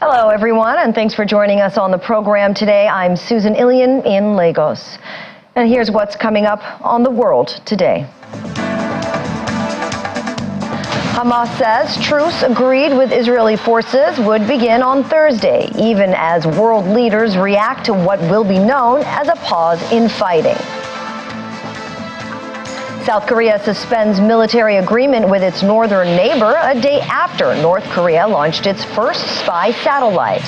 Hello, everyone, and thanks for joining us on the program today. I'm Susan Ilian in Lagos. And here's what's coming up on the world today. Hamas says truce agreed with Israeli forces would begin on Thursday, even as world leaders react to what will be known as a pause in fighting. South Korea suspends military agreement with its northern neighbor a day after North Korea launched its first spy satellite.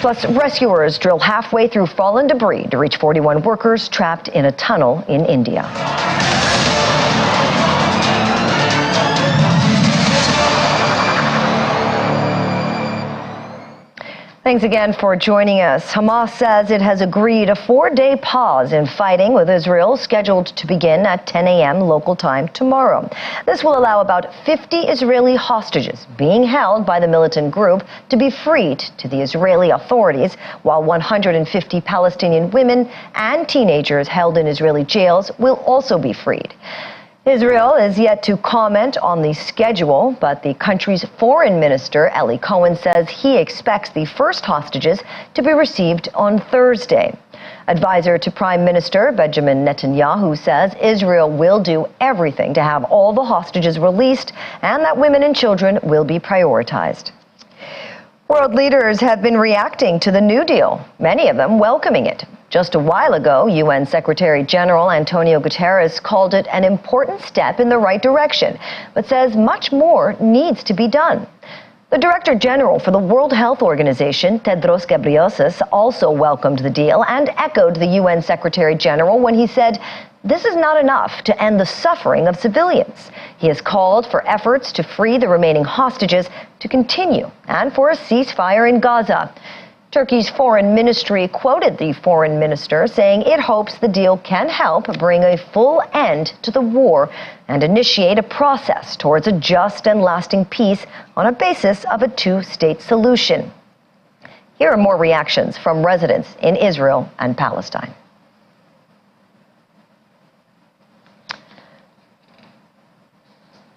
Plus, rescuers drill halfway through fallen debris to reach 41 workers trapped in a tunnel in India. Thanks again for joining us. Hamas says it has agreed a 4-day pause in fighting with Israel, scheduled to begin at 10 a.m. local time tomorrow. This will allow about 50 Israeli hostages being held by the militant group to be freed to the Israeli authorities, while 150 Palestinian women and teenagers held in Israeli jails will also be freed. Israel is yet to comment on the schedule, but the country's foreign minister, Eli Cohen, says he expects the first hostages to be received on Thursday. Advisor to Prime Minister Benjamin Netanyahu says Israel will do everything to have all the hostages released and that women and children will be prioritized. World leaders have been reacting to the New Deal, many of them welcoming it. Just a while ago, UN Secretary General Antonio Guterres called it an important step in the right direction, but says much more needs to be done. The Director General for the World Health Organization, Tedros Ghebreyesus, also welcomed the deal and echoed the UN Secretary General when he said, "This is not enough to end the suffering of civilians." He has called for efforts to free the remaining hostages to continue and for a ceasefire in Gaza. Turkey's foreign ministry quoted the foreign minister saying it hopes the deal can help bring a full end to the war and initiate a process towards a just and lasting peace on a basis of a two-state solution. Here are more reactions from residents in Israel and Palestine.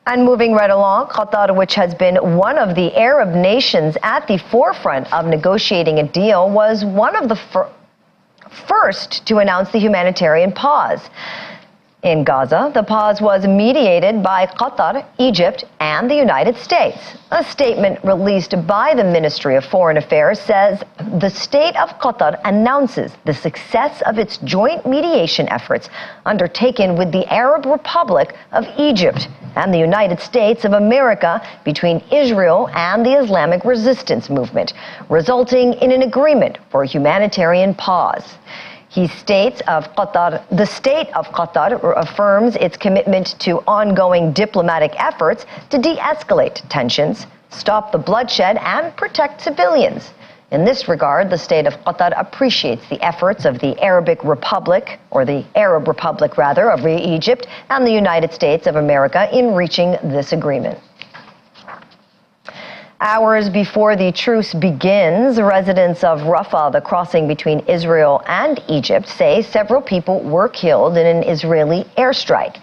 And moving right along, Qatar, which has been one of the Arab nations at the forefront of negotiating a deal, was one of the first to announce the humanitarian pause. In Gaza, the pause was mediated by Qatar, Egypt, and the United States. A statement released by the Ministry of Foreign Affairs says the state of Qatar announces the success of its joint mediation efforts undertaken with the Arab Republic of Egypt and the United States of America between Israel and the Islamic resistance movement, resulting in an agreement for a humanitarian pause. The state of Qatar affirms its commitment to ongoing diplomatic efforts to de-escalate tensions, stop the bloodshed, and protect civilians. In this regard, the state of Qatar appreciates the efforts of the Arab Republic of Egypt and the United States of America in reaching this agreement. Hours before the truce begins, residents of Rafah, the crossing between Israel and Egypt, say several people were killed in an Israeli airstrike.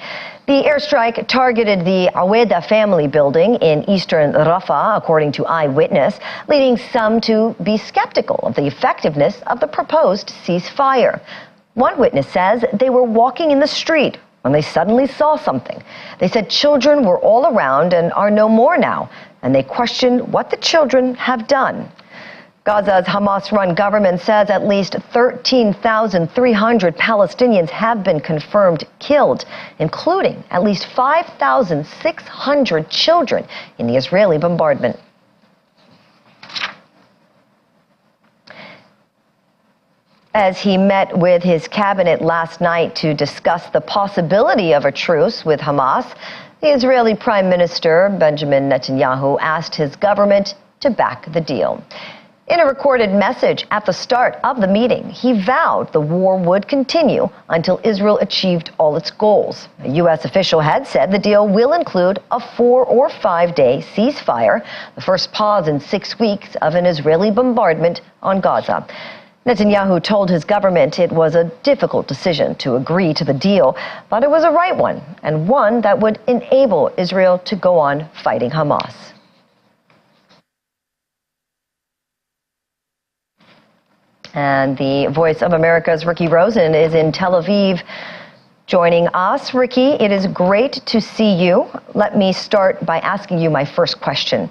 The airstrike targeted the Aweda family building in eastern Rafah, according to eyewitness, leading some to be skeptical of the effectiveness of the proposed ceasefire. One witness says they were walking in the street when they suddenly saw something. They said children were all around and are no more now, and they questioned what the children have done. Gaza's Hamas-run government says at least 13,300 Palestinians have been confirmed killed, including at least 5,600 children in the Israeli bombardment. As he met with his cabinet last night to discuss the possibility of a truce with Hamas, the Israeli Prime Minister Benjamin Netanyahu asked his government to back the deal. In a recorded message at the start of the meeting, he vowed the war would continue until Israel achieved all its goals. A U.S. official had said the deal will include a 4 or 5 day ceasefire, the first pause in 6 weeks of an Israeli bombardment on Gaza. Netanyahu told his government it was a difficult decision to agree to the deal, but it was a right one, and one that would enable Israel to go on fighting Hamas. And the Voice of America's Ricky Rosen is in Tel Aviv joining us. Ricky, it is great to see you. Let me start by asking you my first question.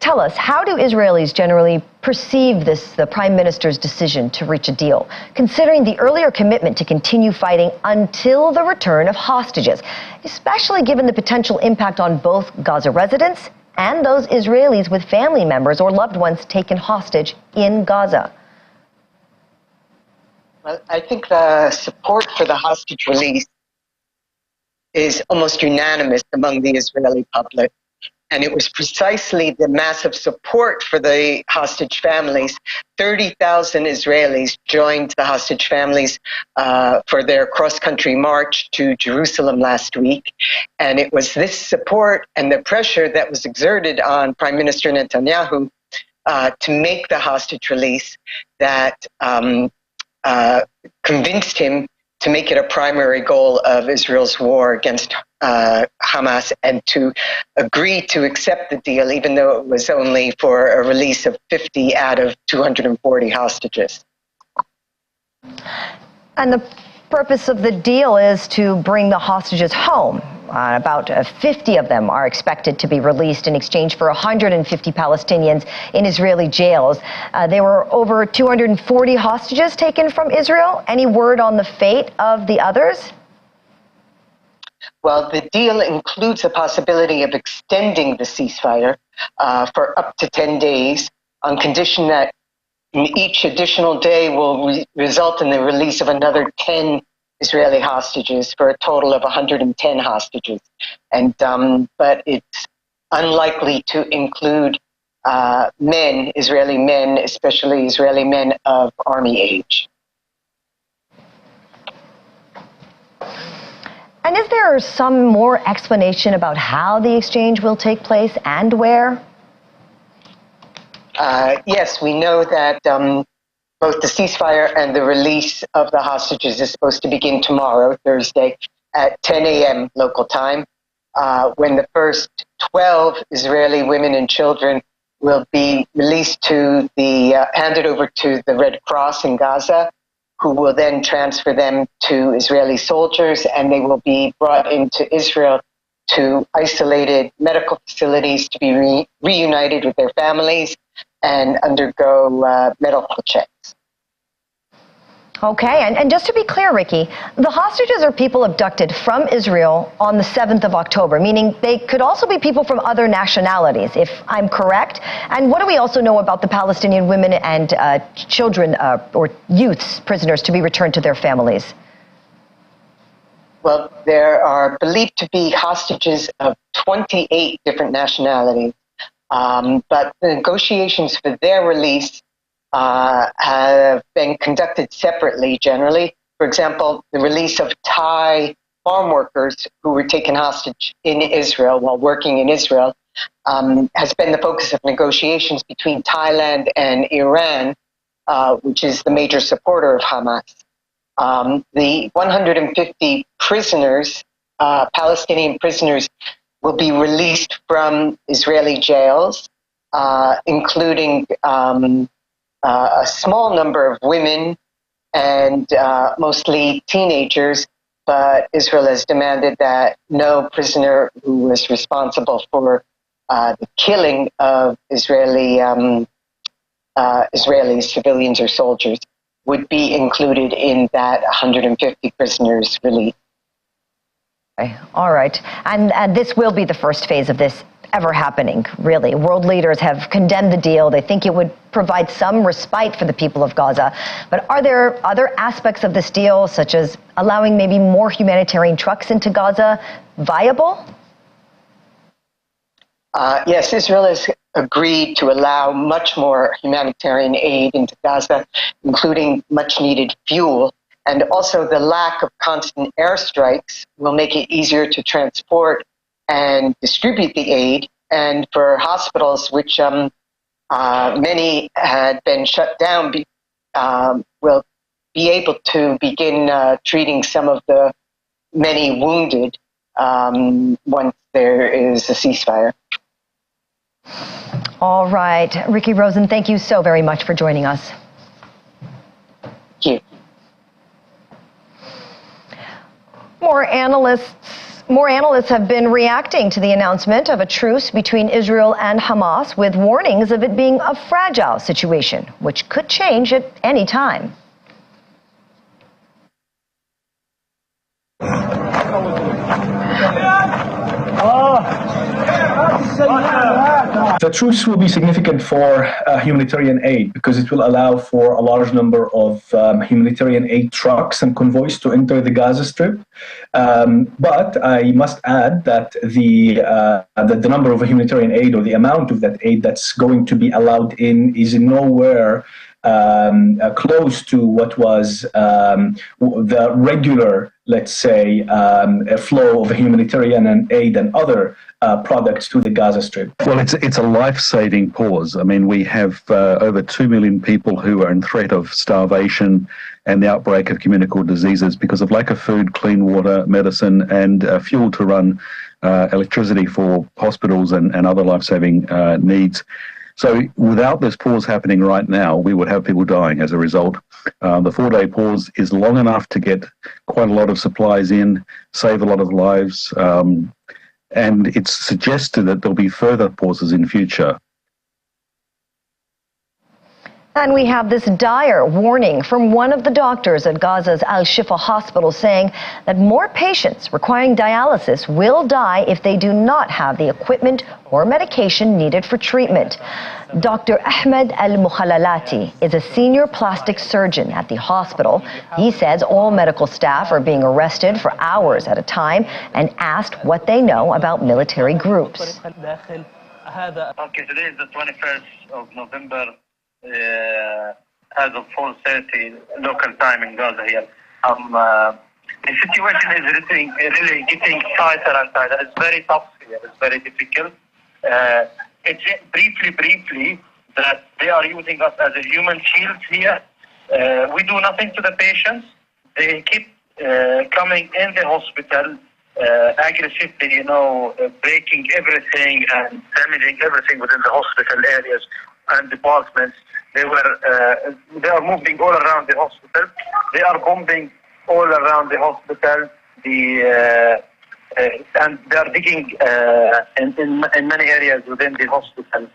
Tell us, how do Israelis generally perceive the Prime Minister's decision to reach a deal, considering the earlier commitment to continue fighting until the return of hostages, especially given the potential impact on both Gaza residents and those Israelis with family members or loved ones taken hostage in Gaza? Well, I think the support for the hostage release is almost unanimous among the Israeli public. And it was precisely the massive support for the hostage families. 30,000 Israelis joined the hostage families for their cross-country march to Jerusalem last week. And it was this support and the pressure that was exerted on Prime Minister Netanyahu to make the hostage release that convinced him to make it a primary goal of Israel's war against Hamas and to agree to accept the deal, even though it was only for a release of 50 out of 240 hostages. And the purpose of the deal is to bring the hostages home. About 50 of them are expected to be released in exchange for 150 Palestinians in Israeli jails. There were over 240 hostages taken from Israel. Any word on the fate of the others? Well, the deal includes the possibility of extending the ceasefire for up to 10 days on condition that each additional day will result in the release of another 10 Israeli hostages for a total of 110 hostages. And but it's unlikely to include men, Israeli men, especially Israeli men of army age. And is there some more explanation about how the exchange will take place and where? Yes, we know that both the ceasefire and the release of the hostages is supposed to begin tomorrow, Thursday, at 10 a.m. local time, when the first 12 Israeli women and children will be released to handed over to the Red Cross in Gaza, who will then transfer them to Israeli soldiers, and they will be brought into Israel to isolated medical facilities to be reunited with their families and undergo medical checks. Okay, and just to be clear, Ricky, the hostages are people abducted from Israel on the 7th of October, meaning they could also be people from other nationalities, if I'm correct. And what do we also know about the Palestinian women and children or youths, prisoners, to be returned to their families? Well, there are believed to be hostages of 28 different nationalities, but the negotiations for their release have been conducted separately generally. For example, the release of Thai farm workers who were taken hostage in Israel while working in Israel has been the focus of negotiations between Thailand and Iran, which is the major supporter of Hamas. The 150 prisoners, Palestinian prisoners, will be released from Israeli jails, including a small number of women and mostly teenagers, but Israel has demanded that no prisoner who was responsible for the killing of Israeli civilians or soldiers would be included in that 150 prisoners release. All right. And this will be the first phase of this ever happening, really. World leaders have condemned the deal. They think it would provide some respite for the people of Gaza. But are there other aspects of this deal, such as allowing maybe more humanitarian trucks into Gaza, viable? Yes, Israel has agreed to allow much more humanitarian aid into Gaza, including much needed fuel. And also the lack of constant airstrikes will make it easier to transport and distribute the aid. And for hospitals, which many had been shut down, will be able to begin treating some of the many wounded once there is a ceasefire. All right. Ricky Rosen, thank you so very much for joining us. More analysts have been reacting to the announcement of a truce between Israel and Hamas, with warnings of it being a fragile situation, which could change at any time. The truce will be significant for humanitarian aid because it will allow for a large number of humanitarian aid trucks and convoys to enter the Gaza Strip. But I must add that the number of humanitarian aid, or the amount of that aid that's going to be allowed in, is nowhere close to what was the regular, let's say, flow of humanitarian aid and other products to the Gaza Strip. Well, it's a life-saving pause. I mean, we have over 2 million people who are in threat of starvation and the outbreak of communicable diseases because of lack of food, clean water, medicine, and fuel to run electricity for hospitals and other life-saving needs. So without this pause happening right now, we would have people dying as a result. The 4-day pause is long enough to get quite a lot of supplies in, save a lot of lives, and it's suggested that there'll be further pauses in future. And we have this dire warning from one of the doctors at Gaza's Al-Shifa Hospital, saying that more patients requiring dialysis will die if they do not have the equipment or medication needed for treatment. Dr. Ahmed Al-Mukhalalati is a senior plastic surgeon at the hospital. He says all medical staff are being arrested for hours at a time and asked what they know about military groups. Okay, today is the 21st of November. As of 4:30 local time in Gaza here. The situation is really getting tighter and tighter. It's very tough here. It's very difficult. It's briefly that they are using us as a human shield here. We do nothing to the patients. They keep coming in the hospital aggressively, breaking everything and damaging everything within the hospital areas and departments. They are moving all around the hospital. They are bombing all around the hospital. And they are digging in many areas within the hospital,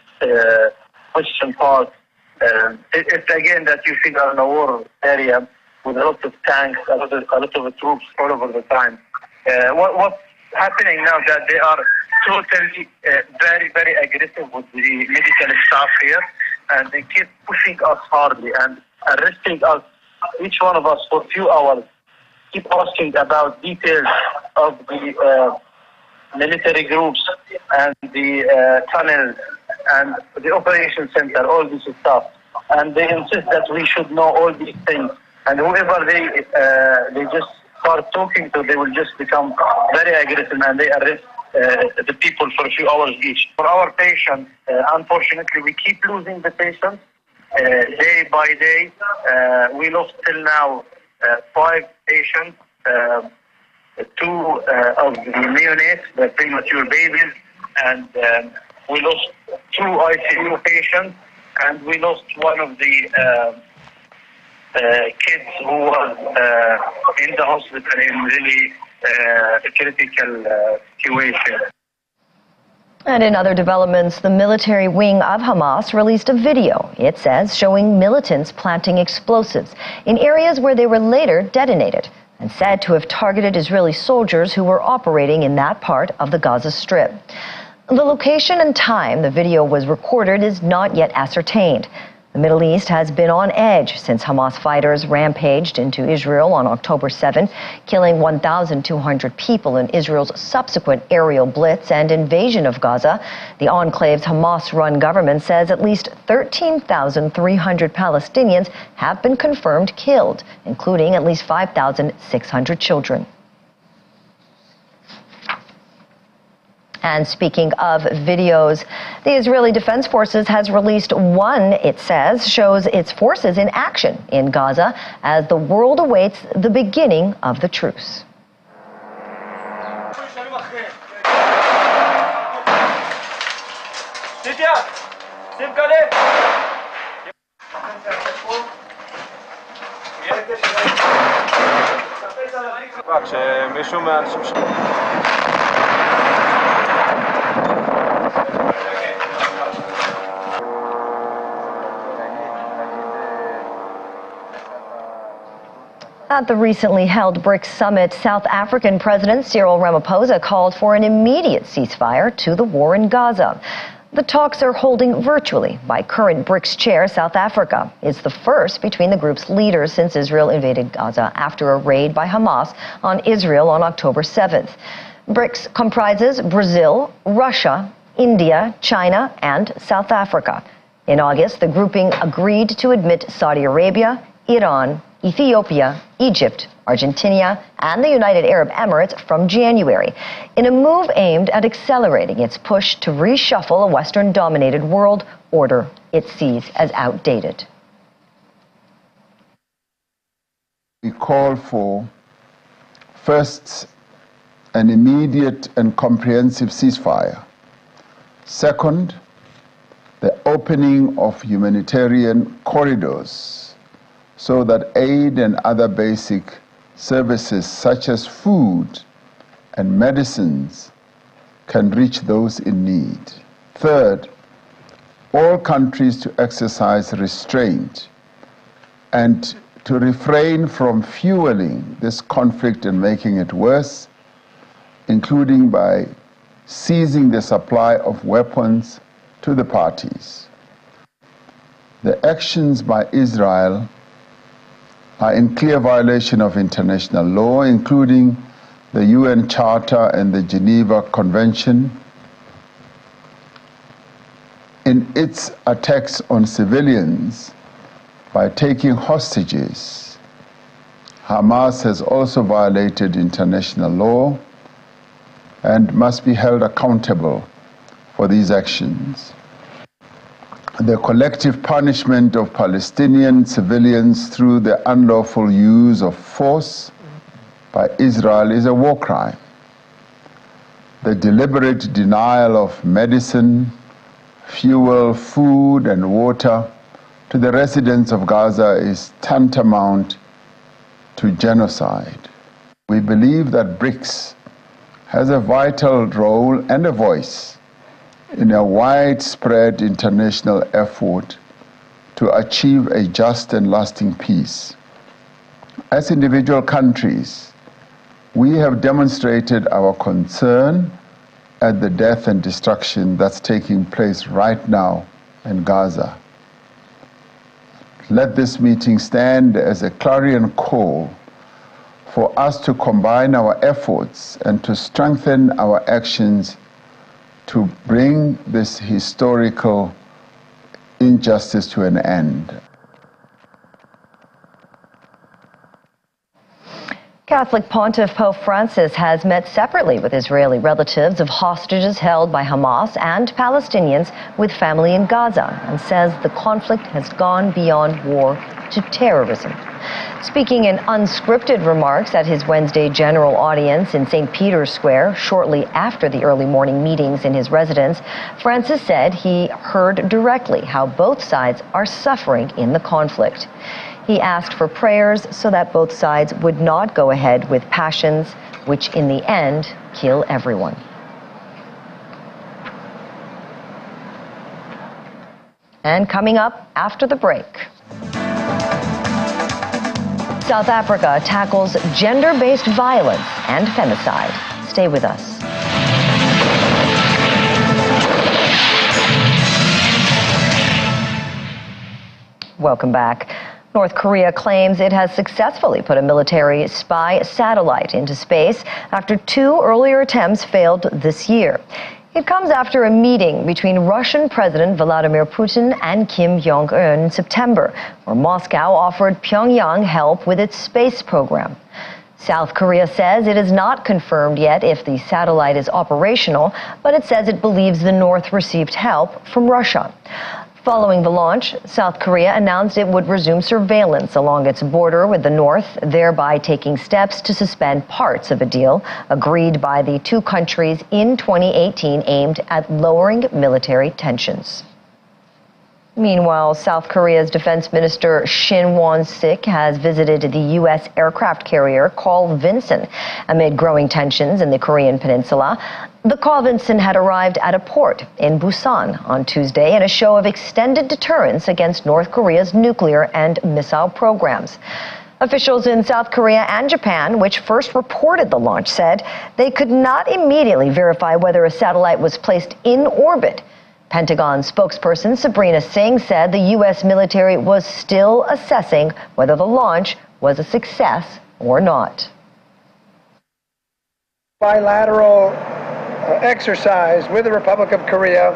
question parts. It's again that you feel in a war area with a lot of tanks, a lot of troops all over the time. What's happening now that they are totally very, very aggressive with the medical staff here, and they keep pushing us hardly and arresting us, each one of us, for a few hours, keep asking about details of the military groups and the tunnels and the operation center, all this stuff. And they insist that we should know all these things. And whoever they just start talking to, they will just become very aggressive and they arrest the people for a few hours each. For our patients, unfortunately, we keep losing the patients day by day. We lost till now 5 patients, 2 of the neonates, the premature babies, and we lost 2 ICU patients, and we lost one of the kids who was in the hospital in really critical situation. And in other developments, the military wing of Hamas released a video, it says, showing militants planting explosives in areas where they were later detonated, and said to have targeted Israeli soldiers who were operating in that part of the Gaza Strip. The location and time the video was recorded is not yet ascertained. The Middle East has been on edge since Hamas fighters rampaged into Israel on October 7, killing 1,200 people in Israel's subsequent aerial blitz and invasion of Gaza. The enclave's Hamas-run government says at least 13,300 Palestinians have been confirmed killed, including at least 5,600 children. And speaking of videos, the Israeli Defense Forces has released one, it says, shows its forces in action in Gaza as the world awaits the beginning of the truce. At the recently held BRICS summit, South African President Cyril Ramaphosa called for an immediate ceasefire to the war in Gaza. The talks are holding virtually by current BRICS chair South Africa. It's the first between the group's leaders since Israel invaded Gaza after a raid by Hamas on Israel on October 7th. BRICS comprises Brazil, Russia, India, China, and South Africa. In August, the grouping agreed to admit Saudi Arabia, Iran, Ethiopia, Egypt, Argentina, and the United Arab Emirates from January, in a move aimed at accelerating its push to reshuffle a Western-dominated world order it sees as outdated. We call for, first, an immediate and comprehensive ceasefire. Second, the opening of humanitarian corridors so that aid and other basic services such as food and medicines can reach those in need. Third, all countries to exercise restraint and to refrain from fueling this conflict and making it worse, including by seizing the supply of weapons to the parties. The actions by Israel are in clear violation of international law, including the UN Charter and the Geneva Convention. In its attacks on civilians by taking hostages, Hamas has also violated international law and must be held accountable for these actions. The collective punishment of Palestinian civilians through the unlawful use of force by Israel is a war crime. The deliberate denial of medicine, fuel, food, and water to the residents of Gaza is tantamount to genocide. We believe that BRICS has a vital role and a voice in a widespread international effort to achieve a just and lasting peace. As individual countries, we have demonstrated our concern at the death and destruction that's taking place right now in Gaza. Let this meeting stand as a clarion call for us to combine our efforts and to strengthen our actions to bring this historical injustice to an end. Catholic Pontiff Pope Francis has met separately with Israeli relatives of hostages held by Hamas and Palestinians with family in Gaza, and says the conflict has gone beyond war to terrorism. Speaking in unscripted remarks at his Wednesday general audience in St. Peter's Square, shortly after the early morning meetings in his residence, Francis said he heard directly how both sides are suffering in the conflict. He asked for prayers so that both sides would not go ahead with passions which in the end kill everyone. And coming up after the break, South Africa tackles gender-based violence and femicide. Stay with us. Welcome back. North Korea claims it has successfully put a military spy satellite into space after 2 earlier attempts failed this year. It comes after a meeting between Russian President Vladimir Putin and Kim Jong-un in September, where Moscow offered Pyongyang help with its space program. South Korea says it is not confirmed yet if the satellite is operational, but it says it believes the North received help from Russia. Following the launch, South Korea announced it would resume surveillance along its border with the North, thereby taking steps to suspend parts of a deal agreed by the two countries in 2018 aimed at lowering military tensions. Meanwhile, South Korea's Defense Minister Shin Won-sik has visited the U.S. aircraft carrier called Vincent amid growing tensions in the Korean peninsula. The call Vincent had arrived at a port in Busan on Tuesday in a show of extended deterrence against North Korea's nuclear and missile programs. Officials in South Korea and Japan, which first reported the launch, said they could not immediately verify whether a satellite was placed in orbit. Pentagon spokesperson Sabrina Singh said the U.S. military was still assessing whether the launch was a success or not. Bilateral exercise with the Republic of Korea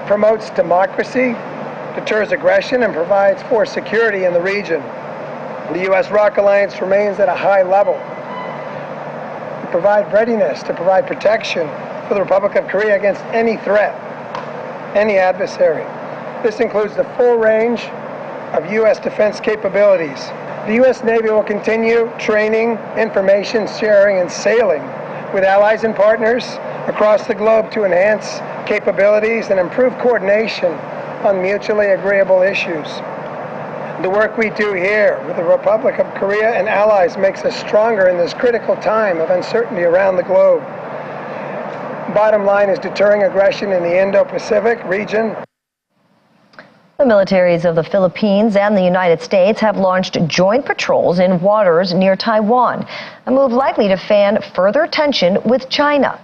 promotes democracy, deters aggression, and provides for security in the region. The U.S. ROC alliance remains at a high level. We provide readiness to provide protection for the Republic of Korea against any threat, any adversary. This includes the full range of U.S. defense capabilities. The U.S. Navy will continue training, information sharing, and sailing with allies and partners across the globe to enhance capabilities and improve coordination on mutually agreeable issues. The work we do here with the Republic of Korea and allies makes us stronger in this critical time of uncertainty around the globe. Bottom line is deterring aggression in the Indo-Pacific region. The militaries of the Philippines and the United States have launched joint patrols in waters near Taiwan, a move likely to fan further tension with China.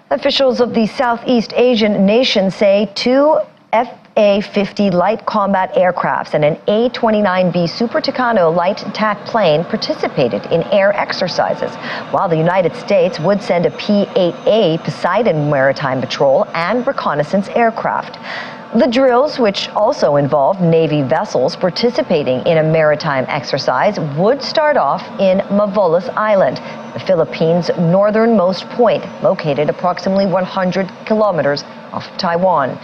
Officials of the Southeast Asian nation say two A-50 light combat aircrafts and an A-29B Super Tucano light attack plane participated in air exercises, while the United States would send a P-8A Poseidon maritime patrol and reconnaissance aircraft. The drills, which also involved Navy vessels participating in a maritime exercise, would start off in Mavolas Island, the Philippines' northernmost point, located approximately 100 kilometers off Taiwan.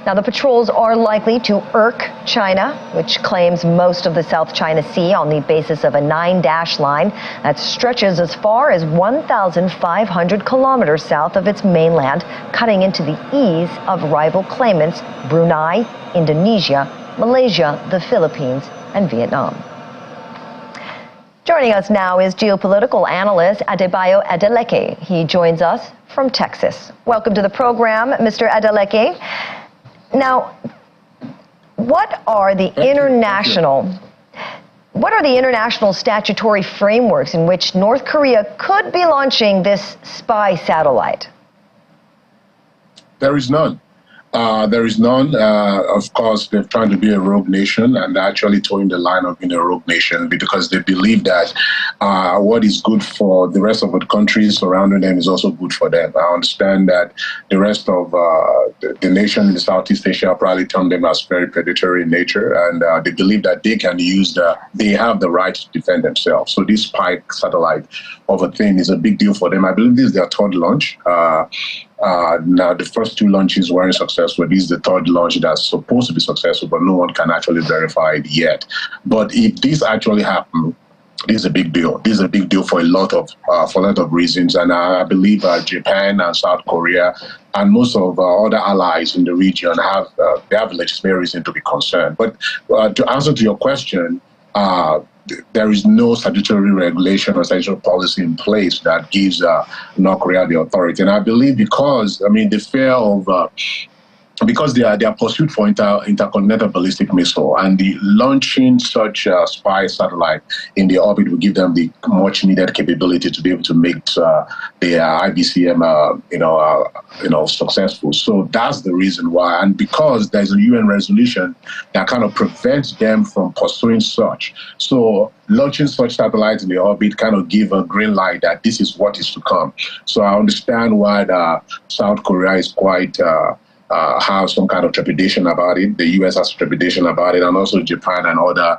Now, the patrols are likely to irk China, which claims most of the South China Sea on the basis of a 9-dash line that stretches as far as 1,500 kilometers south of its mainland, cutting into the ease of rival claimants Brunei, Indonesia, Malaysia, the Philippines, and Vietnam. Joining us now is geopolitical analyst Adebayo Adeleke. He joins us from Texas. Welcome to the program, Mr. Adeleke. Now, what are the international statutory frameworks in which North Korea could be launching this spy satellite? There is none. There is none. Of course, they're trying to be a rogue nation, and they're actually towing the line of being a rogue nation because they believe that what is good for the rest of the countries surrounding them is also good for them. I understand that the rest of the nation in Southeast Asia probably term them as very predatory in nature, and they believe that they can they have the right to defend themselves. So this spy satellite of a thing is a big deal for them. I believe this is their third launch. Now, the first two launches weren't successful. This is the third launch that's supposed to be successful, but no one can actually verify it yet. But if this actually happens, this is a big deal. This is a big deal for a lot of reasons, and I believe Japan and South Korea and most of other allies in the region have legitimate reason to be concerned. But to answer to your question, there is no statutory regulation or statutory policy in place that gives North Korea the authority. And I believe because the fear of because they are pursuit for intercontinental ballistic missile, and the launching such a spy satellite in the orbit will give them the much needed capability to be able to make the IBCM successful. So that's the reason why, and because there's a UN resolution that kind of prevents them from pursuing such. So launching such satellites in the orbit kind of give a green light that this is what is to come. So I understand why South Korea is quite have some kind of trepidation about it. The U.S. has trepidation about it, and also Japan and other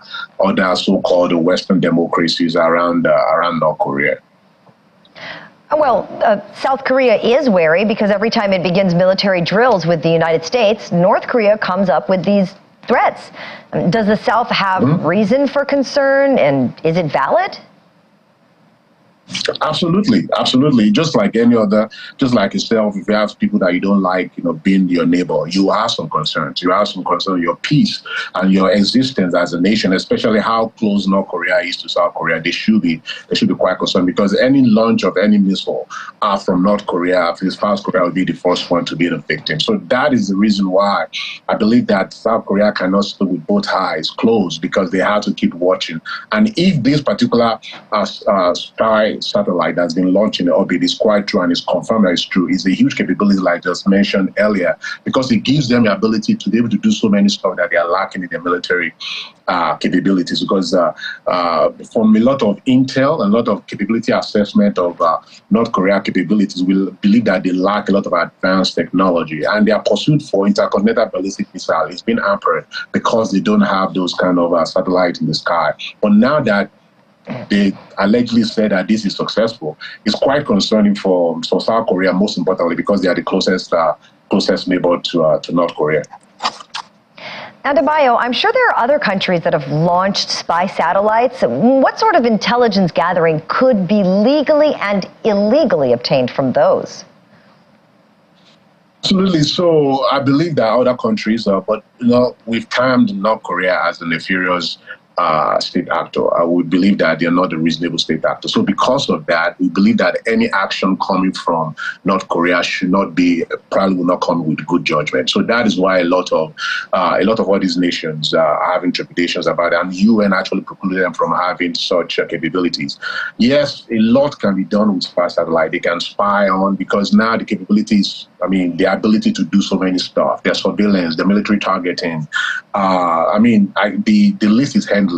so-called Western democracies around North Korea. Well, South Korea is wary because every time it begins military drills with the United States, North Korea comes up with these threats. Does the South have reason for concern, and is it valid? Absolutely, absolutely. Just like any other, just like yourself, if you have people that you don't like, being your neighbor, you have some concerns. You have some concern of your peace and your existence as a nation, especially how close North Korea is to South Korea. They should be quite concerned because any launch of any missile from North Korea, South Korea will be the first one to be the victim. So that is the reason why I believe that South Korea cannot stay with both eyes closed because they have to keep watching. And if this particular spy satellite that's been launched in the orbit is quite true and is confirmed that it's true, it's a huge capability like I just mentioned earlier because it gives them the ability to be able to do so many stuff that they are lacking in their military capabilities because from a lot of intel and a lot of capability assessment of North Korea capabilities, we believe that they lack a lot of advanced technology and their pursuit for intercontinental ballistic missile is being hampered because they don't have those kind of satellites in the sky. But now that they allegedly said that this is successful, it's quite concerning for South Korea, most importantly, because they are the closest neighbor to North Korea. Adebayo, I'm sure there are other countries that have launched spy satellites. What sort of intelligence gathering could be legally and illegally obtained from those? Absolutely. So I believe that other countries, but we've termed North Korea as a nefarious state actor. We believe that they're not a reasonable state actor. So because of that, we believe that any action coming from North Korea probably will not come with good judgment. So that is why a lot of all these nations are having trepidations about it, and UN actually precluded them from having such capabilities. Yes, a lot can be done with spy satellite. They can spy on because now the capabilities, the ability to do so many stuff, their surveillance, the military targeting. The list is endless.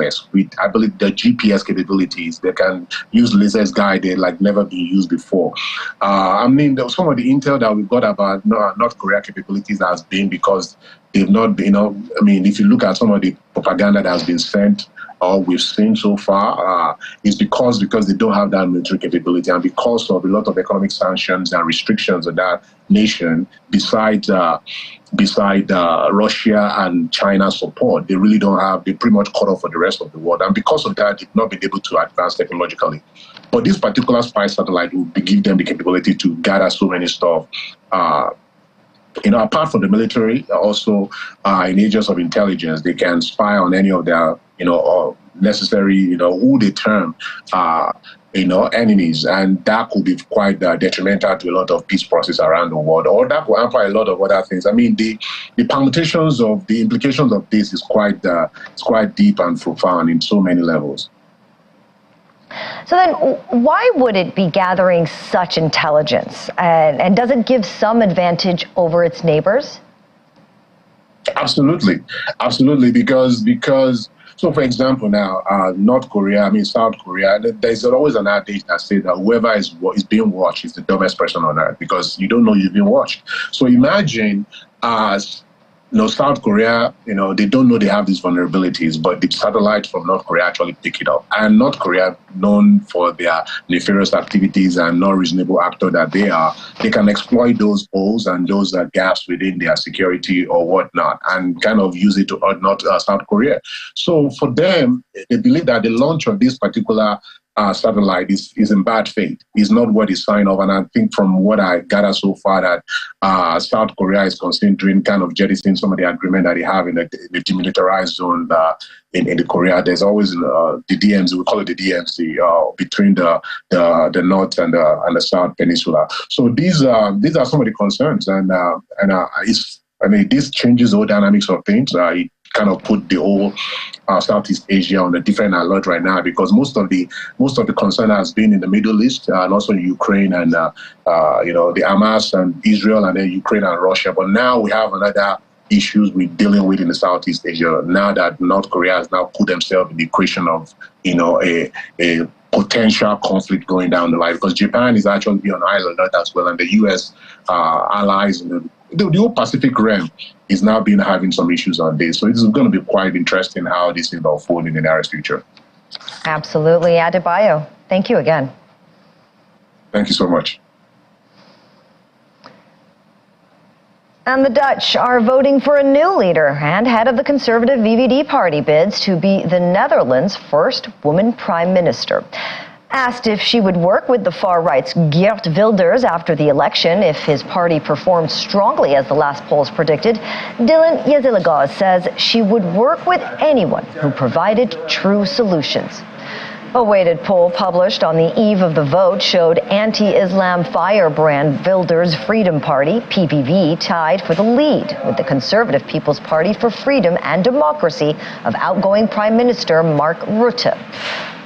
I believe the GPS capabilities, they can use lasers guided like never been used before. Some of the intel that we've got about North Korea capabilities has been because they've not been, if you look at some of the propaganda that has been sent or we've seen so far, is because they don't have that military capability and because of a lot of economic sanctions and restrictions on that nation, beside Russia and China's support, they really don't have, they're pretty much cut off for the rest of the world. And because of that, they've not been able to advance technologically. But this particular spy satellite will give them the capability to gather so many stuff. Apart from the military, also in areas of intelligence, they can spy on any of their, necessary, who they term, enemies, and that could be quite detrimental to a lot of peace process around the world, or that could hamper a lot of other things. The permutations of the implications of this is quite deep and profound in so many levels. So then, why would it be gathering such intelligence, and does it give some advantage over its neighbors? Absolutely, because. So, for example, now, North Korea, South Korea, there's always an adage that says that whoever is being watched is the dumbest person on earth because you don't know you've been watched. So imagine South Korea, they don't know they have these vulnerabilities, but the satellites from North Korea actually pick it up. And North Korea, known for their nefarious activities and not reasonable actor that they are, they can exploit those holes and those gaps within their security or whatnot and kind of use it to hurt South Korea. So for them, they believe that the launch of this particular satellite is in bad faith. It's not what is signed off. And I think from what I gather so far that South Korea is considering kind of jettisoning some of the agreement that they have in the demilitarized zone in the Korea. There's always the DMZ, we call it the DMZ, between the North and the South Peninsula. So these are some of the concerns. This changes the whole dynamics of things. It kind of put the whole Southeast Asia on a different alert right now because most of the concern has been in the Middle East and also Ukraine and the Hamas and Israel and then Ukraine and Russia. But now we have another issues we're dealing with in the Southeast Asia now that North Korea has now put themselves in the equation of a potential conflict going down the line because Japan is actually on high alert as well, and the U.S. Allies in the whole Pacific realm is now having some issues on this. So it's going to be quite interesting how this is unfolding in the nearest future. Absolutely. Adebayo, thank you again. Thank you so much. And the Dutch are voting for a new leader, and head of the conservative VVD party bids to be the Netherlands' first woman prime minister. Asked if she would work with the far-right's Geert Wilders after the election if his party performed strongly as the last polls predicted, Dylan Yezilegaz says she would work with anyone who provided true solutions. A weighted poll published on the eve of the vote showed anti-Islam firebrand Wilders' Freedom Party, PVV, tied for the lead with the Conservative People's Party for Freedom and Democracy of outgoing Prime Minister Mark Rutte.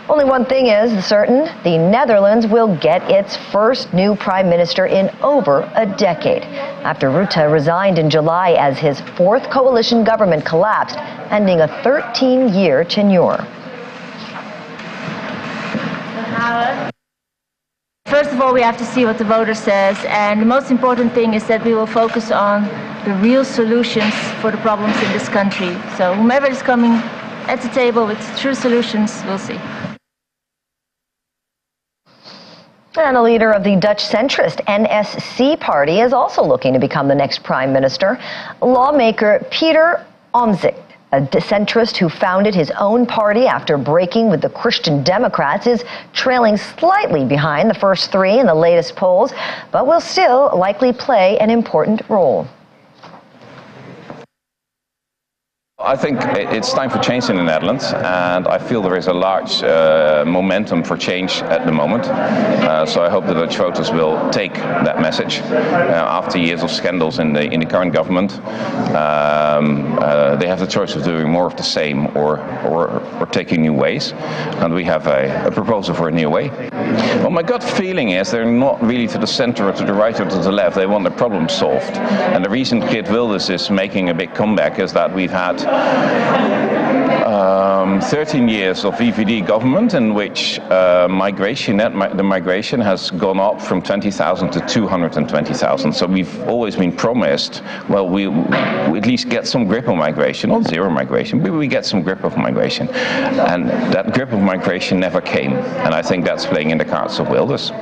Only one thing is certain: the Netherlands will get its first new prime minister in over a decade, after Rutte resigned in July as his fourth coalition government collapsed, ending a 13-year tenure. First of all, we have to see what the voter says, and the most important thing is that we will focus on the real solutions for the problems in this country. So whomever is coming at the table with true solutions, we'll see. And the leader of the Dutch centrist NSC party is also looking to become the next prime minister. Lawmaker Pieter Omtzigt, a centrist who founded his own party after breaking with the Christian Democrats, is trailing slightly behind the first three in the latest polls, but will still likely play an important role. I think it's time for change in the Netherlands, and I feel there is a large momentum for change at the moment. So I hope the Dutch voters will take that message. After years of scandals in the current government, they have the choice of doing more of the same or taking new ways. And we have a proposal for a new way. Well, my gut feeling is they're not really to the center or to the right or to the left. They want the problem solved. And the reason Geert Wilders is making a big comeback is that we've had 13 years of VVD government in which the migration has gone up from 20,000 to 220,000. So we've always been promised, well, we at least get some grip on migration, not zero migration, but we get some grip of migration. And that grip of migration never came. And I think that's playing in the cards of Wilders.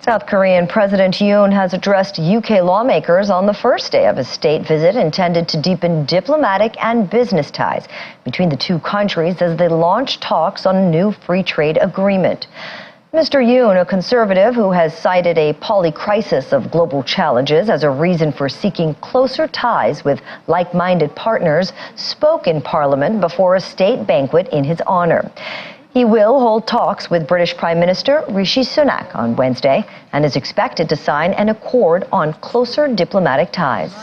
South Korean President Yoon has addressed UK lawmakers on the first day of his state visit intended to deepen diplomatic and business ties between the two countries as they launch talks on a new free trade agreement. Mr. Yoon, a conservative who has cited a polycrisis of global challenges as a reason for seeking closer ties with like-minded partners, spoke in Parliament before a state banquet in his honor. He will hold talks with British Prime Minister Rishi Sunak on Wednesday and is expected to sign an accord on closer diplomatic ties.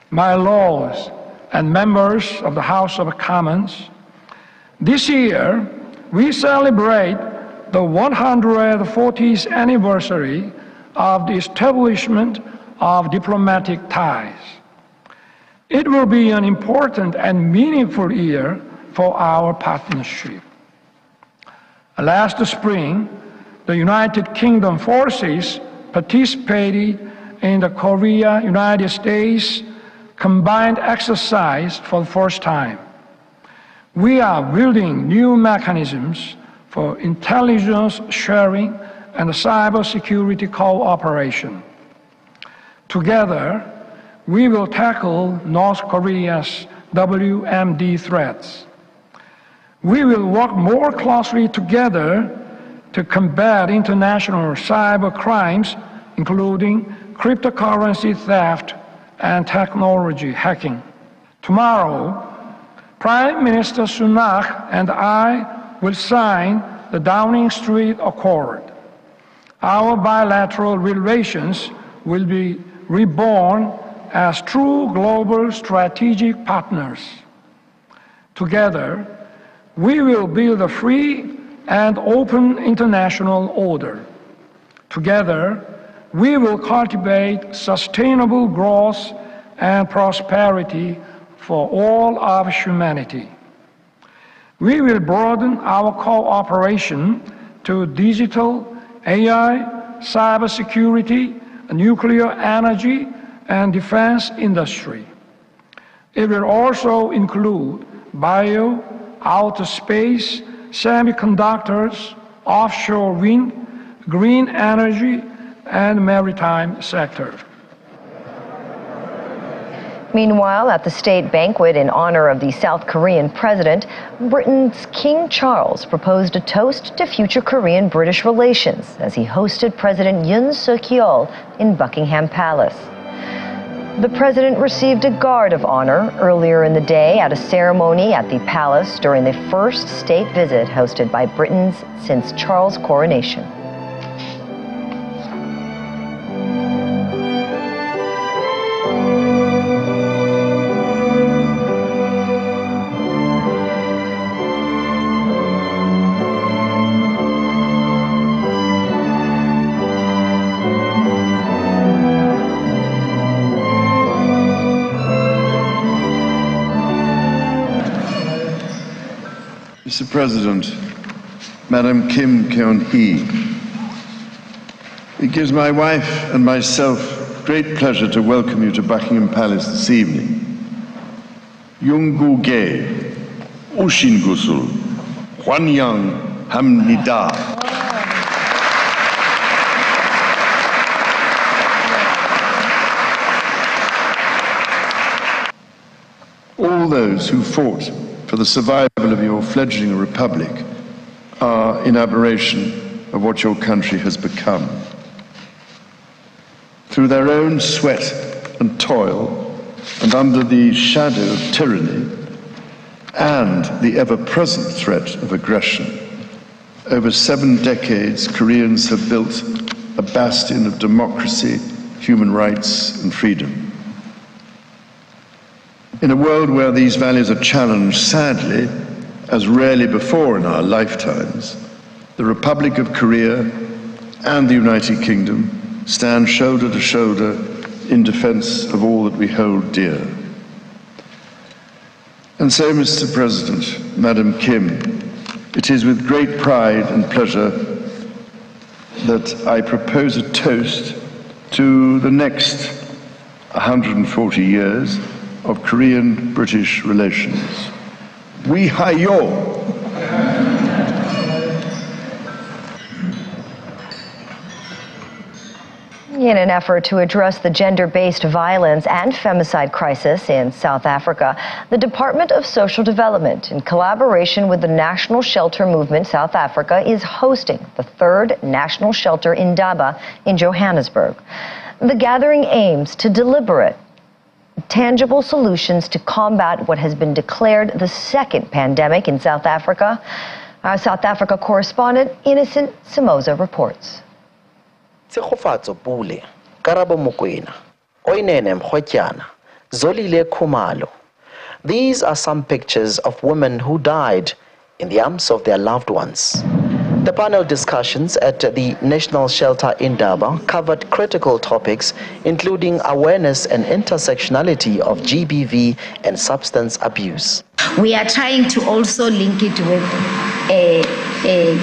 My lords and members of the House of Commons, this year we celebrate the 140th anniversary of the establishment of diplomatic ties. It will be an important and meaningful year for our partnership. Last spring, the United Kingdom forces participated in the Korea-United States combined exercise for the first time. We are building new mechanisms for intelligence sharing and cybersecurity cooperation. Together, we will tackle North Korea's WMD threats. We will work more closely together to combat international cyber crimes, including cryptocurrency theft and technology hacking. Tomorrow, Prime Minister Sunak and I will sign the Downing Street Accord. Our bilateral relations will be reborn as true global strategic partners. Together, we will build a free and open international order. Together, we will cultivate sustainable growth and prosperity for all of humanity. We will broaden our cooperation to digital, AI, cybersecurity, nuclear energy, and defense industry. It will also include bio, outer space, semiconductors, offshore wind, green energy, and maritime sector. Meanwhile, at the state banquet in honor of the South Korean president, Britain's King Charles proposed a toast to future Korean-British relations as he hosted President Yoon Suk-yeol in Buckingham Palace. The president received a guard of honor earlier in the day at a ceremony at the palace during the first state visit hosted by Britons since Charles' coronation. Mr. President, Madam Kim Keon-hee, it gives my wife and myself great pleasure to welcome you to Buckingham Palace this evening. Yunggu-ge, Ushin-gusul, Hwanyang Hamnida. All those who fought for the survival of your fledgling republic are in admiration of what your country has become. Through their own sweat and toil, and under the shadow of tyranny and the ever-present threat of aggression, over 7 decades, Koreans have built a bastion of democracy, human rights, and freedom. In a world where these values are challenged, sadly, as rarely before in our lifetimes, the Republic of Korea and the United Kingdom stand shoulder to shoulder in defense of all that we hold dear. And so, Mr. President, Madam Kim, it is with great pride and pleasure that I propose a toast to the next 140 years of Korean-British relations. We hayo. In an effort to address the gender-based violence and femicide crisis in South Africa, the Department of Social Development, in collaboration with the National Shelter Movement South Africa, is hosting the 3rd National Shelter Indaba in Johannesburg. The gathering aims to deliberate tangible solutions to combat what has been declared the 2nd pandemic in South Africa. Our South Africa correspondent, Innocent Simoza, reports. Tsegofatso Pule, Karabo Mokoena, Oinene Mkhotyana, Zolile Khumalo. These are some pictures of women who died in the arms of their loved ones. The panel discussions at the National Shelter Indaba covered critical topics including awareness and intersectionality of GBV and substance abuse. We are trying to also link it with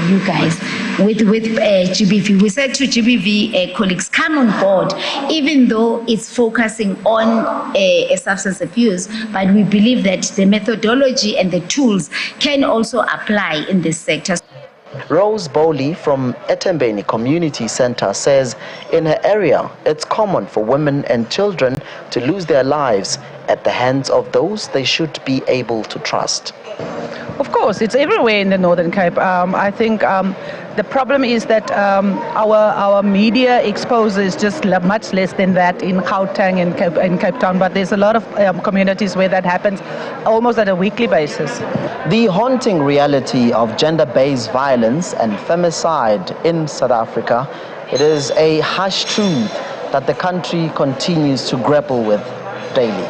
you guys, with GBV. We said to GBV colleagues, come on board, even though it's focusing on substance abuse, but we believe that the methodology and the tools can also apply in this sector. Rose Bowley from Etembeni Community Center says in her area, it's common for women and children to lose their lives at the hands of those they should be able to trust. Of course, it's everywhere in the Northern Cape. I think the problem is that our media exposure is just much less than that in Gauteng and in Cape Town, but there's a lot of communities where that happens almost at a weekly basis. The haunting reality of gender-based violence and femicide in South Africa, it is a harsh truth that the country continues to grapple with daily.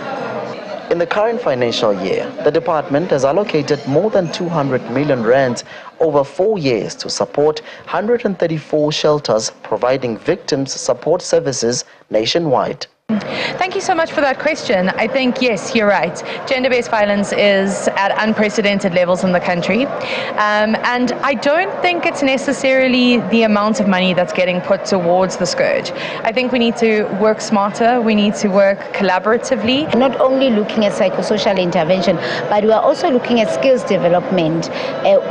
In the current financial year, the department has allocated more than 200 million rand over 4 years to support 134 shelters providing victims support services nationwide. Thank you so much for that question. I think, yes, you're right. Gender-based violence is at unprecedented levels in the country. And I don't think it's necessarily the amount of money that's getting put towards the scourge. I think we need to work smarter. We need to work collaboratively. Not only looking at psychosocial intervention, but we are also looking at skills development,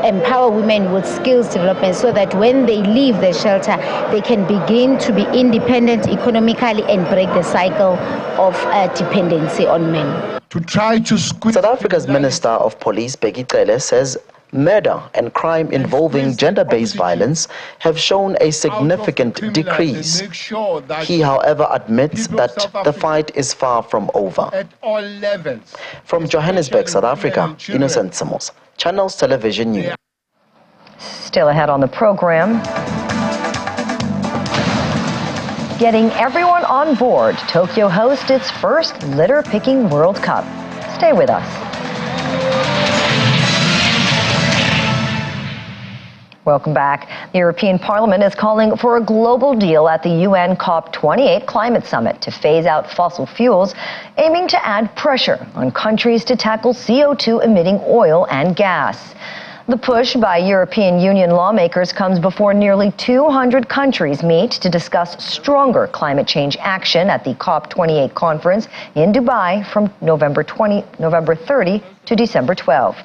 empower women with skills development so that when they leave the shelter, they can begin to be independent economically and break the cycle cycle of dependency on men. To try to South Africa's Minister of Police, Bheki Cele, says murder and crime involving gender-based violence have shown a significant decrease. He, however, admits that the fight is far from over. At all levels. From Johannesburg, South Africa, Innocent Samos, Channels Television News. Still ahead on the program. Getting everyone on board, Tokyo hosts its first litter-picking World Cup. Stay with us. Welcome back. The European Parliament is calling for a global deal at the UN COP28 climate summit to phase out fossil fuels, aiming to add pressure on countries to tackle CO2-emitting oil and gas. The push by European Union lawmakers comes before nearly 200 countries meet to discuss stronger climate change action at the COP28 conference in Dubai from November 30 to December 12.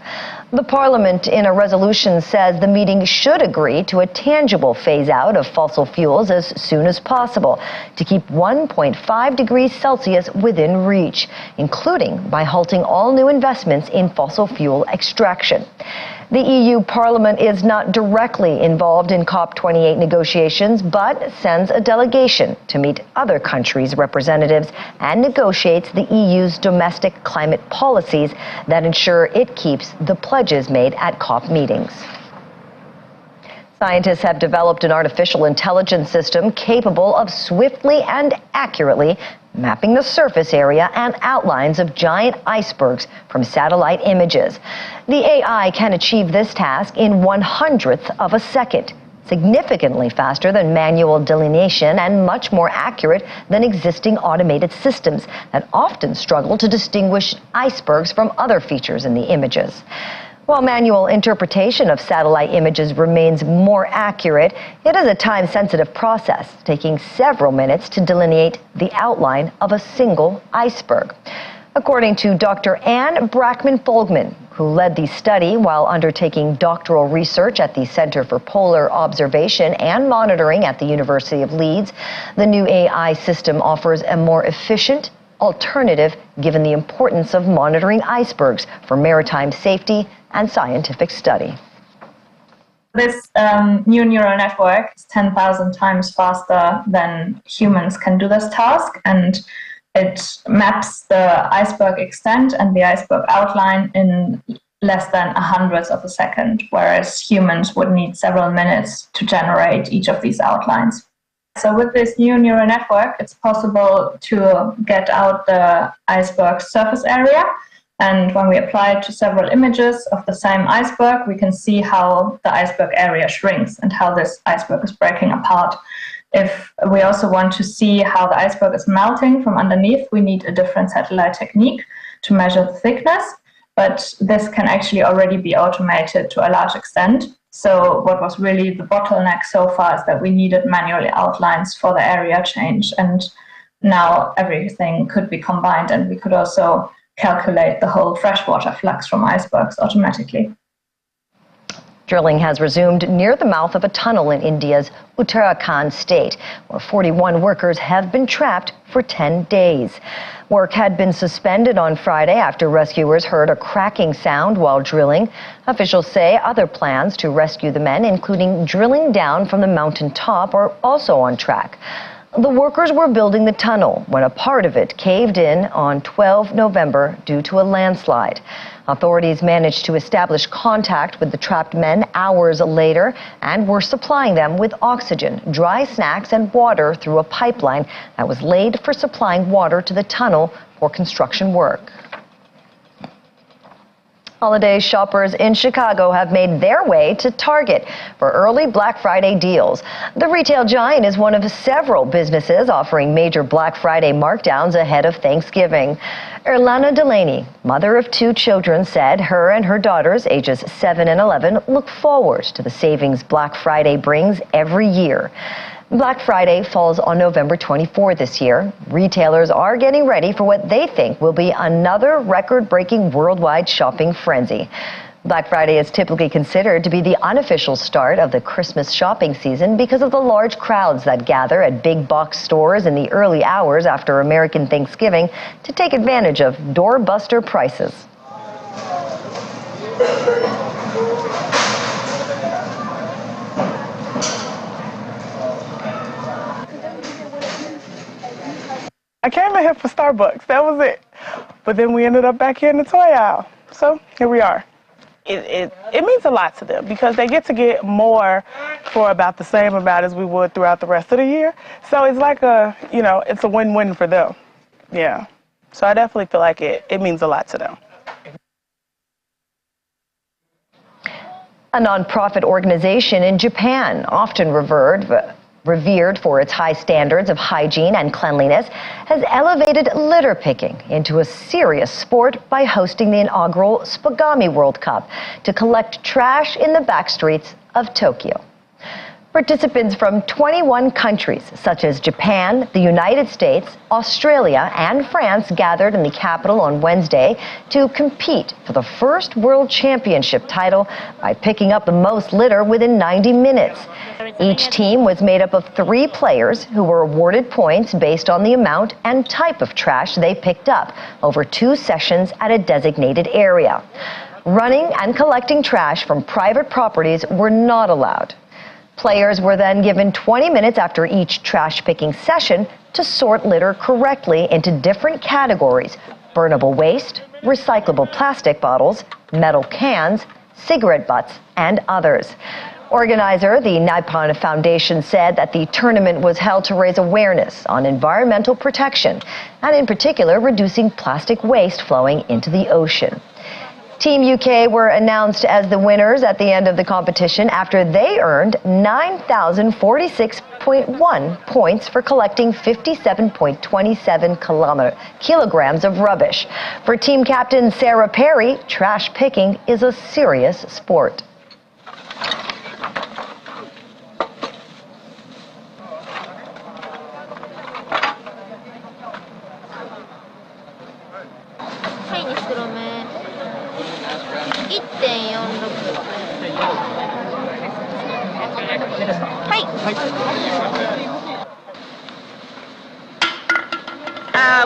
The Parliament, in a resolution, says the meeting should agree to a tangible phase-out of fossil fuels as soon as possible to keep 1.5 degrees Celsius within reach, including by halting all new investments in fossil fuel extraction. The EU Parliament is not directly involved in COP28 negotiations, but sends a delegation to meet other countries' representatives and negotiates the EU's domestic climate policies that ensure it keeps the pledges made at COP meetings. Scientists have developed an artificial intelligence system capable of swiftly and accurately mapping the surface area and outlines of giant icebergs from satellite images. The AI can achieve this task in 1/100th of a second, significantly faster than manual delineation and much more accurate than existing automated systems that often struggle to distinguish icebergs from other features in the images. While manual interpretation of satellite images remains more accurate, it is a time-sensitive process, taking several minutes to delineate the outline of a single iceberg. According to Dr. Anne Brackman-Folgman, who led the study while undertaking doctoral research at the Center for Polar Observation and Monitoring at the University of Leeds, the new AI system offers a more efficient alternative given the importance of monitoring icebergs for maritime safety and scientific study. This new neural network is 10,000 times faster than humans can do this task, and it maps the iceberg extent and the iceberg outline in less than 1/100th of a second, whereas humans would need several minutes to generate each of these outlines. So with this new neural network, it's possible to get out the iceberg surface area. And when we apply it to several images of the same iceberg, we can see how the iceberg area shrinks and how this iceberg is breaking apart. If we also want to see how the iceberg is melting from underneath, we need a different satellite technique to measure the thickness. But this can actually already be automated to a large extent. So what was really the bottleneck so far is that we needed manual outlines for the area change. And now everything could be combined, and we could also calculate the whole freshwater flux from icebergs automatically. Drilling has resumed near the mouth of a tunnel in India's Uttarakhand state, where 41 workers have been trapped for 10 days. Work had been suspended on Friday after rescuers heard a cracking sound while drilling. Officials say other plans to rescue the men, including drilling down from the mountain top, are also on track. The workers were building the tunnel when a part of it caved in on 12 November due to a landslide. Authorities managed to establish contact with the trapped men hours later and were supplying them with oxygen, dry snacks, and water through a pipeline that was laid for supplying water to the tunnel for construction work. Holiday shoppers in Chicago have made their way to Target for early Black Friday deals. The retail giant is one of several businesses offering major Black Friday markdowns ahead of Thanksgiving. Erlana Delaney, mother of 2 children, said her and her daughters, ages 7 and 11, look forward to the savings Black Friday brings every year. Black Friday falls on November 24 this year. Retailers are getting ready for what they think will be another record-breaking worldwide shopping frenzy. Black Friday is typically considered to be the unofficial start of the Christmas shopping season because of the large crowds that gather at big box stores in the early hours after American Thanksgiving to take advantage of doorbuster prices. I came in here for Starbucks, that was it. But then we ended up back here in the toy aisle. So here we are. It means a lot to them because they get to get more for about the same amount as we would throughout the rest of the year. So it's like it's a win-win for them. Yeah. So I definitely feel like it means a lot to them. A nonprofit organization in Japan, often revered for its high standards of hygiene and cleanliness, has elevated litter picking into a serious sport by hosting the inaugural Spagami World Cup to collect trash in the backstreets of Tokyo. Participants from 21 countries, such as Japan, the United States, Australia, and France, gathered in the capital on Wednesday to compete for the first World Championship title by picking up the most litter within 90 minutes. Each team was made up of 3 players who were awarded points based on the amount and type of trash they picked up over 2 sessions at a designated area. Running and collecting trash from private properties were not allowed. Players were then given 20 minutes after each trash-picking session to sort litter correctly into different categories: burnable waste, recyclable plastic bottles, metal cans, cigarette butts, and others. Organizer, the Nippon Foundation, said that the tournament was held to raise awareness on environmental protection and, in particular, reducing plastic waste flowing into the ocean. Team UK were announced as the winners at the end of the competition after they earned 9,046.1 points for collecting 57.27 kilograms of rubbish. For team captain Sarah Perry, trash picking is a serious sport.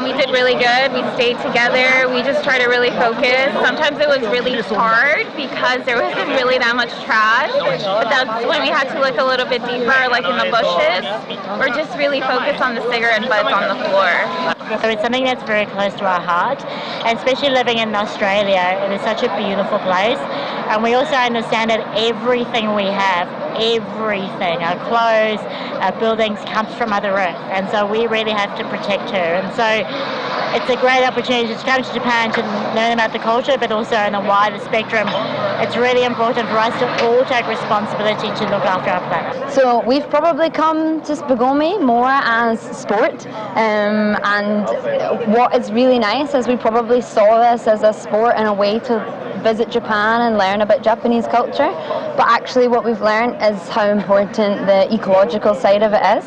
We did really good. We stayed together. We just tried to really focus. Sometimes it was really hard because there wasn't really that much trash, but that's when we had to look a little bit deeper, like in the bushes, or just really focus on the cigarette butts on the floor. So it's something that's very close to our heart, and especially living in Australia, it is such a beautiful place. And we also understand that everything we have, everything, our clothes, our buildings, comes from Mother Earth. And so we really have to protect her. And so it's a great opportunity to come to Japan to learn about the culture, but also in a wider spectrum. It's really important for us to all take responsibility to look after our planet. So we've probably come to Spagami more as sport, and what is really nice is we probably saw this as a sport and a way to visit Japan and learn about Japanese culture, but actually what we've learned is how important the ecological side of it is.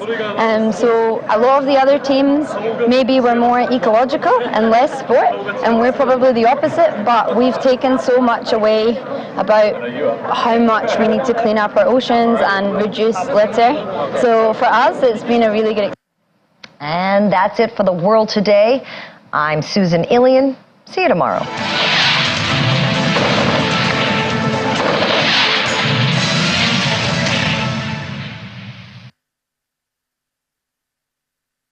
So a lot of the other teams maybe were more ecological and less sport, and we're probably the opposite, but we've taken so much away about how much we need to clean up our oceans and reduce litter. So for us, it's been a really good experience. And that's it for the World Today. I'm Susan Ilian. See you tomorrow.